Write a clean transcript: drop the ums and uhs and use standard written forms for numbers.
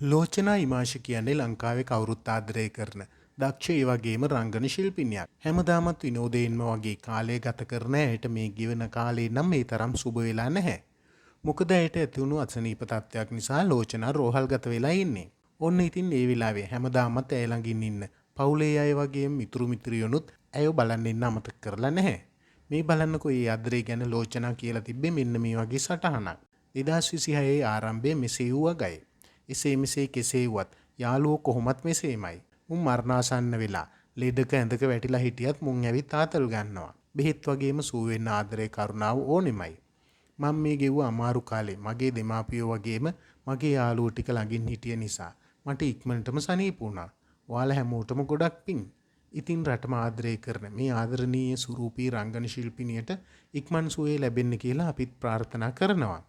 ලෝචනා ඉමාෂ කියන්නේ ලංකාවේ කවුරුත් ආදරය කරන දක්ෂ ඒ වගේම රංගන ශිල්පිනියක්. හැමදාමත් විනෝදයෙන්ම වගේ කාලය ගත කරන ඇයට මේ ගෙවන කාලේ නම් මේ තරම් සුබ වෙලා නැහැ. මොකද ඇයට ඇතිවුණු අසනීප තත්ත්වයක් නිසා ලෝචනා රෝහල්ගත වෙලා ඉන්නේ. ඔන්න ඉතින් ඒ වෙලාවේ හැමදාමත් ඇය ළඟින් ඉන්න පවුලේ අය වගේම මිතුරු මිත්‍රයොනුත් ඇයව බලන්න ඉන්න අමතක කරලා නැහැ. මේ බලන්නකෝ ඒ ආදරය ගැන ලෝචනා කියලා තිබ්බේ මෙන්න මේ වගේ සටහනක්. 2026 ආරම්භයේ මෙසේ වූ වගයි. එසේ මෙසේ කෙසේ වුවත් යාළුවෝ කොහොමත් මෙසේමයි. මුන් මරණාසන්න වෙලා ලෙඩක ඇඳක වැටිලා හිටියත් මුන් ඇවිත් ආතල් ගන්නවා. බෙහෙත් වගේම සුව වෙන්න ආදරේ කරුණාව ඕනෙමයි. මම මේ ගෙව්ව අමාරු කාලේ මගේ දෙමාපියෝ වගේම මගේ යාළුවෝ ටික ළඟින් හිටිය නිසා මට ඉක්මනටම සනීප වුණා. ඔයාලා හැමෝටම ගොඩක් පිං. ඉතින් රටම ආදරය කරන මේ ආදරණීය සුරූපී රංගන ශිල්පිනියට ඉක්මන් සුවය ලැබෙන්න කියලා අපිත් ප්‍රාර්ථනා කරනවා.